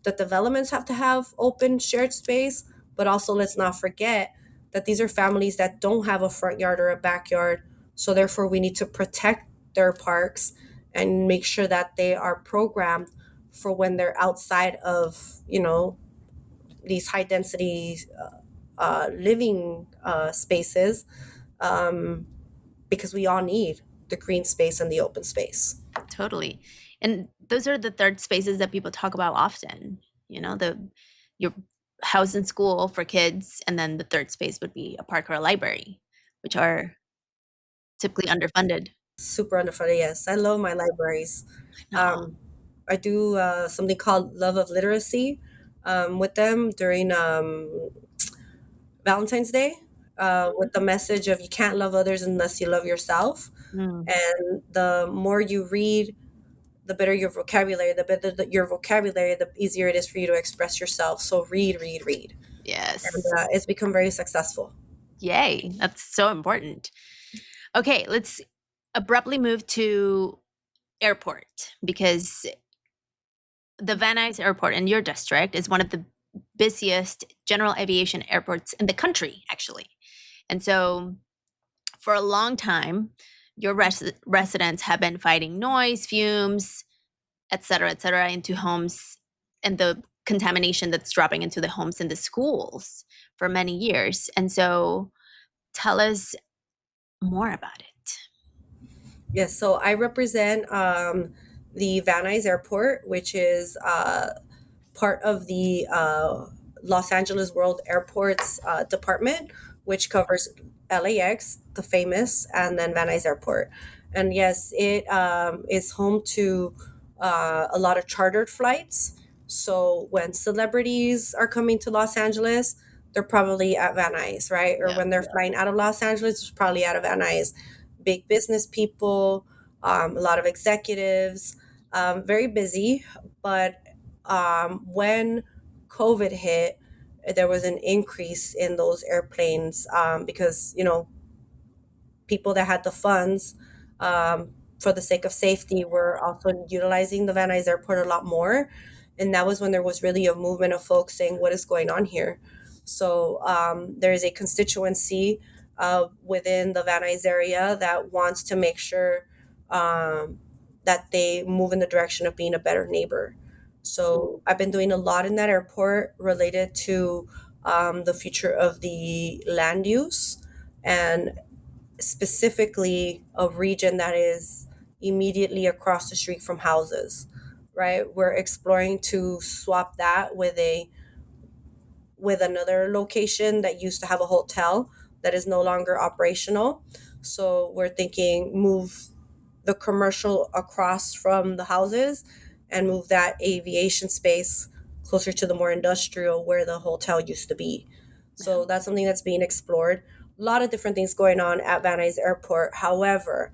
the developments have to have open shared space, but also let's not forget that these are families that don't have a front yard or a backyard. So therefore, we need to protect their parks and make sure that they are programmed for when they're outside of these high density living spaces, um, because we all need the green space and the open space. totally. And those are the third spaces that people talk about often. The your house and school for kids, and then the third space would be a park or a library, which are typically underfunded. Super underfunded, yes. I love my libraries. No. Um, I do something called Love of Literacy with them during Valentine's Day, with the message of you can't love others unless you love yourself. Mm, And the more you read, the better your vocabulary. The better your vocabulary, the easier it is for you to express yourself. So read, read, read. And yes. it's become very successful. Yay. That's so important. Okay, let's abruptly move to airport because the Van Nuys Airport in your district is one of the busiest general aviation airports in the country, actually. And so, for a long time, your residents have been fighting noise, fumes, et cetera, into homes and the contamination that's dropping into the homes and the schools for many years. And so, tell us more about it. Yes, so I represent the Van Nuys Airport, which is part of the Los Angeles World Airports department, which covers LAX, the famous, and then Van Nuys Airport. And yes, it is home to a lot of chartered flights. So when celebrities are coming to Los Angeles, they're probably at Van Nuys, right? Or Yeah. when they're flying out of Los Angeles, it's probably out of Van Nuys. Big business people, a lot of executives, very busy. But when COVID hit, there was an increase in those airplanes because people that had the funds, for the sake of safety, were also utilizing the Van Nuys Airport a lot more. And that was when there was really a movement of folks saying, what is going on here? So there is a constituency within the Van Nuys area that wants to make sure um, that they move in the direction of being a better neighbor. So I've been doing a lot in that airport related to the future of the land use, and specifically a region that is immediately across the street from houses, right? We're exploring to swap that with another location that used to have a hotel that is no longer operational. So we're thinking move the commercial across from the houses and move that aviation space closer to the more industrial where the hotel used to be. So that's something that's being explored. A lot of different things going on at Van Nuys Airport. However,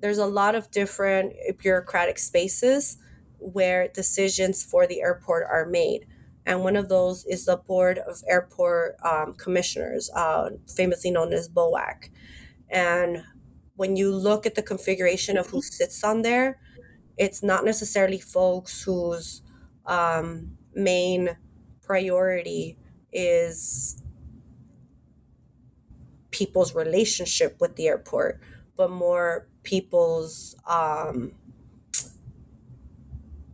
there's a lot of different bureaucratic spaces where decisions for the airport are made. And one of those is the Board of Airport Commissioners, famously known as BOAC. And when you look at the configuration of who sits on there, it's not necessarily folks whose main priority is people's relationship with the airport, but more people's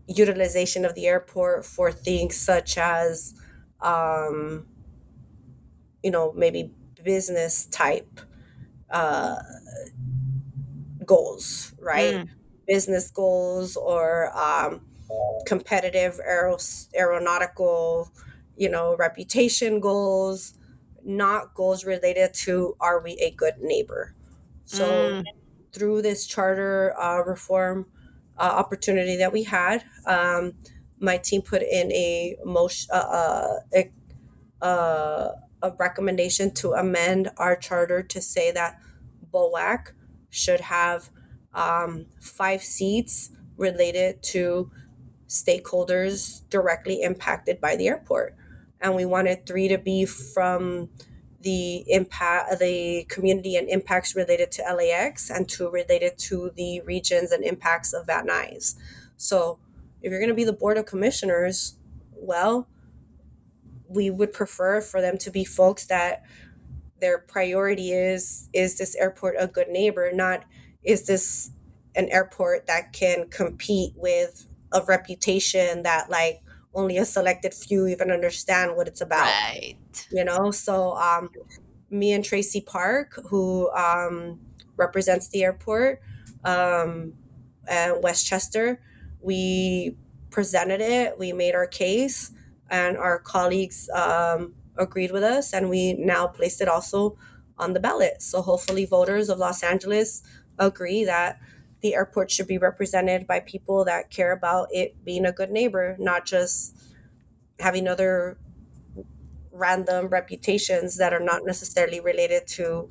utilization of the airport for things such as, um, maybe business type goals, right? Mm, Business goals or competitive aeronautical, reputation goals, not goals related to are we a good neighbor. So mm, through this charter reform opportunity that we had, my team put in a recommendation to amend our charter to say that BOAC should have 5 seats related to stakeholders directly impacted by the airport. And we wanted 3 to be from the community and impacts related to LAX, and 2 related to the regions and impacts of Van Nuys. So if you're going to be the board of commissioners, well, we would prefer for them to be folks that their priority is this airport a good neighbor, not is this an airport that can compete with a reputation that like only a selected few even understand what it's about. right. So me and Tracy Park, who represents the airport, um, and Westchester, we presented it, we made our case, and our colleagues agreed with us, and we now placed it also on the ballot. So hopefully, voters of Los Angeles agree that the airport should be represented by people that care about it being a good neighbor, not just having other random reputations that are not necessarily related to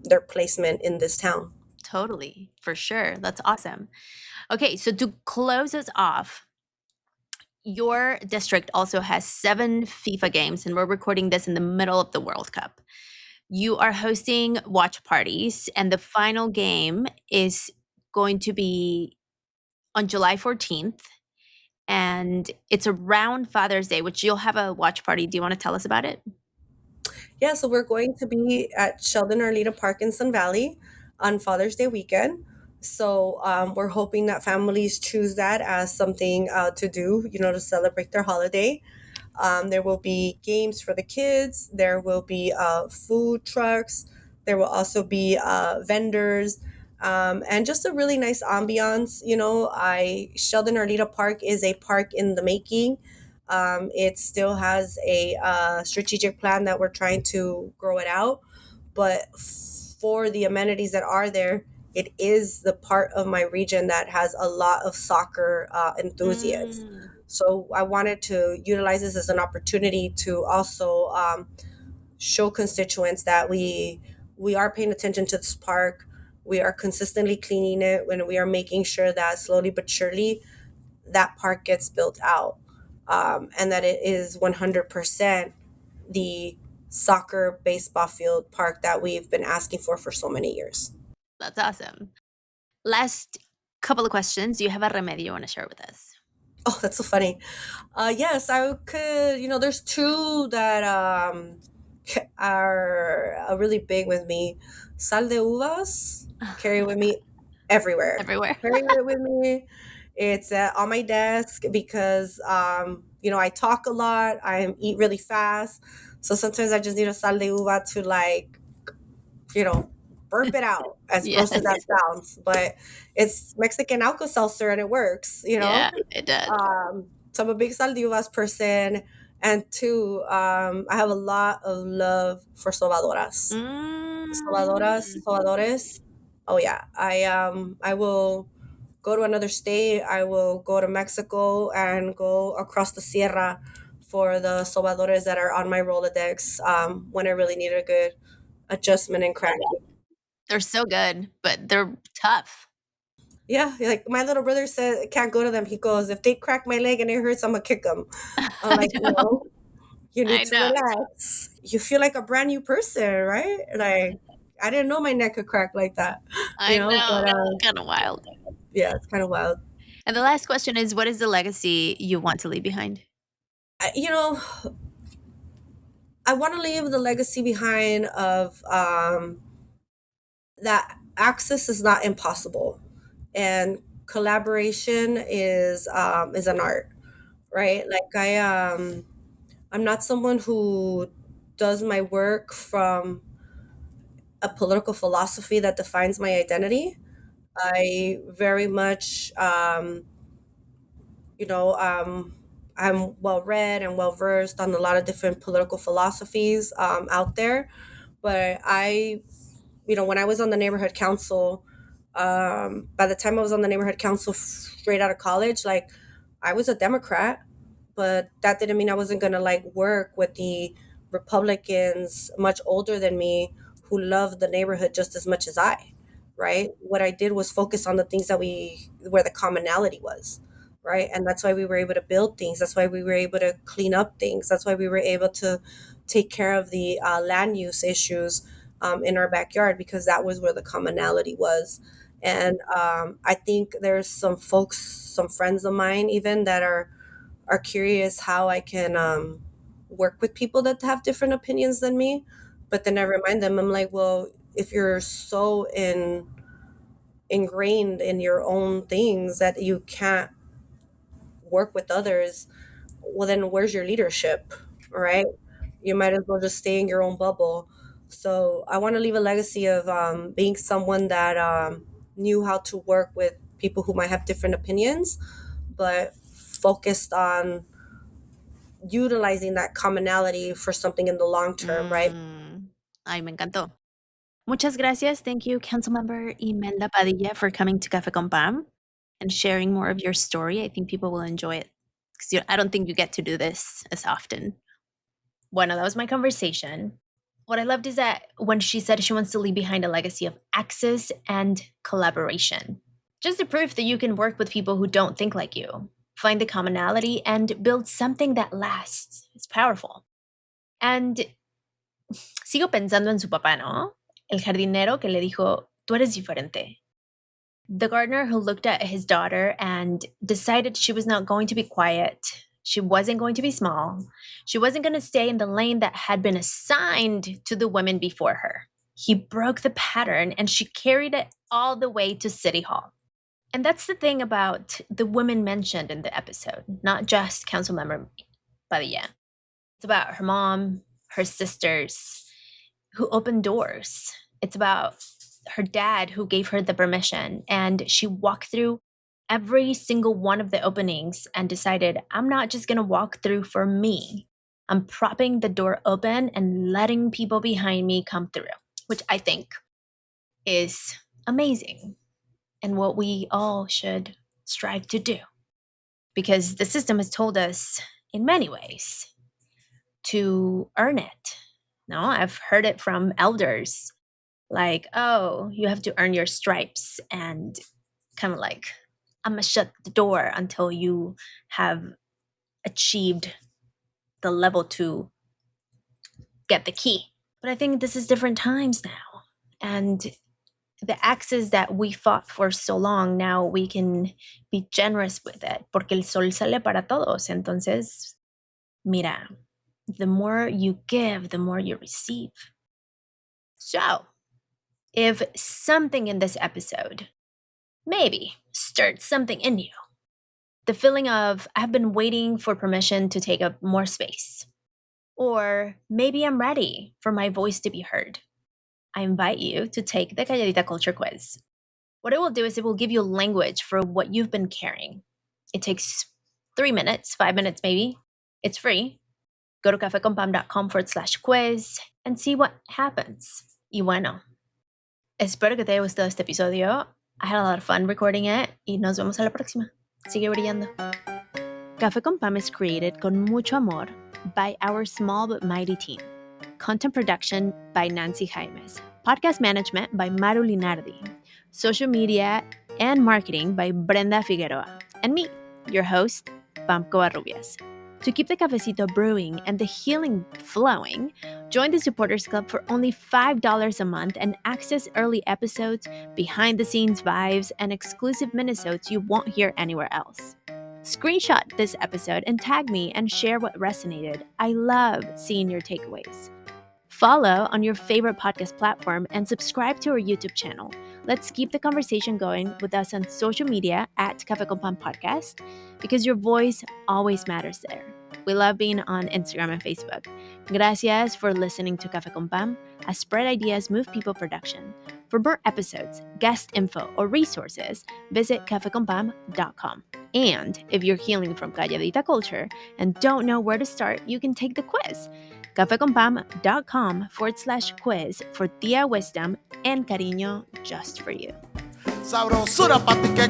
their placement in this town. Totally, for sure. That's awesome. Okay, so to close us off, your district also has 7 FIFA games, and we're recording this in the middle of the World Cup. You are hosting watch parties, and the final game is going to be on July 14th, and it's around Father's Day, which you'll have a watch party. Do you want to tell us about it? Yeah, so we're going to be at Sheldon Arleta Park in Sun Valley on Father's Day weekend. So we're hoping that families choose that as something to do, to celebrate their holiday. There will be games for the kids. There will be food trucks. There will also be vendors, and just a really nice ambiance. Sheldon Arleta Park is a park in the making. It still has a strategic plan that we're trying to grow it out, but for the amenities that are there, it is the part of my region that has a lot of soccer enthusiasts. Mm, So I wanted to utilize this as an opportunity to also show constituents that we are paying attention to this park. We are consistently cleaning it, and we are making sure that slowly but surely that park gets built out, and that it is 100% the soccer baseball field park that we've been asking for so many years. that's awesome. Last couple of questions. Do you have a remedio you want to share with us? Oh, that's so funny. Yes, I could. There's two that are really big with me. Sal de uvas, carry with me everywhere. Everywhere. Carry it with me. It's on my desk because I talk a lot. I eat really fast, so sometimes I just need a sal de uva to like you know burp it out. As gross Yes. as that sounds, but it's Mexican Alka Seltzer and it works. Yeah, it does. So I'm a big Saldivas person. And two, I have a lot of love for sobadoras. Mm. Sobadores. Oh yeah. I will go to another state. I will go to Mexico and go across the Sierra for the sobadores that are on my Rolodex when I really need a good adjustment and cracking. They're so good, but they're tough. Yeah, like my little brother said, can't go to them. He goes, if they crack my leg and it hurts, I'm gonna kick them. I'm I like, know. no, you I need to know. relax. You feel like a brand new person, right? Like, I didn't know my neck could crack like that, I but know. Kind of wild. yeah, it's kind of wild. And the last question is, what is the legacy you want to leave behind? I, you know, I want to leave the legacy behind of that access is not impossible, and collaboration is an art, right? Like I'm not someone who does my work from a political philosophy that defines my identity. I very much, you know, um, I'm well read and well versed on a lot of different political philosophies out there. But when I was on the neighborhood council, by the time I was on the neighborhood council straight out of college, like I was a Democrat, but that didn't mean I wasn't gonna like work with the Republicans much older than me who loved the neighborhood just as much as I, right? What I did was focus on the things where the commonality was, right? And that's why we were able to build things. That's why we were able to clean up things. That's why we were able to take care of the land use issues in our backyard because that was where the commonality was. And I think there's some folks, some friends of mine, even that are curious how I can work with people that have different opinions than me. But then I remind them, I'm like, well, if you're so ingrained in your own things that you can't work with others, well, then where's your leadership, right? You might as well just stay in your own bubble. So I want to leave a legacy of being someone that knew how to work with people who might have different opinions, but focused on utilizing that commonality for something in the long term, right? Ay, me encantó. Muchas gracias. Thank you, Councilmember Imelda Padilla, for coming to Cafe con Pam and sharing more of your story. I think people will enjoy it because I don't think you get to do this as often. Bueno, that was my conversation. What I loved is that when she said she wants to leave behind a legacy of access and collaboration. Just a proof that you can work with people who don't think like you, find the commonality, and build something that lasts. It's powerful. And sigo pensando en su papá, ¿no? El jardinero que le dijo, tú eres diferente. The gardener who looked at his daughter and decided she was not going to be quiet. She wasn't going to be small. She wasn't going to stay in the lane that had been assigned to the women before her. He broke the pattern and she carried it all the way to City Hall. And that's the thing about the women mentioned in the episode, not just Councilmember Padilla. It's about her mom, her sisters, who opened doors. It's about her dad who gave her the permission, and she walked through every single one of the openings and decided, I'm not just going to walk through for me. I'm propping the door open and letting people behind me come through, which I think is amazing and what we all should strive to do. Because the system has told us in many ways to earn it. No, I've heard it from elders like, oh, you have to earn your stripes, and kind of like, I'm gonna shut the door until you have achieved the level to get the key. But I think this is different times now. And the access that we fought for so long, now we can be generous with it, porque el sol sale para todos. Entonces, mira, the more you give, the more you receive. So, if something in this episode maybe stirred something in you, the feeling of I've been waiting for permission to take up more space, or maybe I'm ready for my voice to be heard, I invite you to take the Calladita Culture Quiz. What it will do is it will give you language for what you've been carrying. It takes 3 minutes, 5 minutes maybe. It's free. Go to cafeconpam.com/quiz and see what happens. Y bueno, espero que te haya gustado este episodio. I had a lot of fun recording it y nos vemos a la próxima. Sigue brillando. Café con Pam is created con mucho amor by our small but mighty team. Content production by Nancy Jaimes. Podcast management by Maru Linardi. Social media and marketing by Brenda Figueroa. And me, your host, Pam Covarrubias. To keep the cafecito brewing and the healing flowing, join the Supporters Club for only $5 a month and access early episodes, behind-the-scenes vibes, and exclusive minisodes you won't hear anywhere else. Screenshot this episode and tag me and share what resonated. I love seeing your takeaways. Follow on your favorite podcast platform and subscribe to our YouTube channel. Let's keep the conversation going with us on social media at Café con Pan Podcast, because your voice always matters there. We love being on Instagram and Facebook. Gracias for listening to Café con Pan, a Spread Ideas Move People production. For more episodes, guest info, or resources, visit cafeconpam.com. And if you're healing from Calladita culture and don't know where to start, you can take the quiz. cafeconpam.com/quiz for tia wisdom and cariño just for you. Sabrosura pa' ti que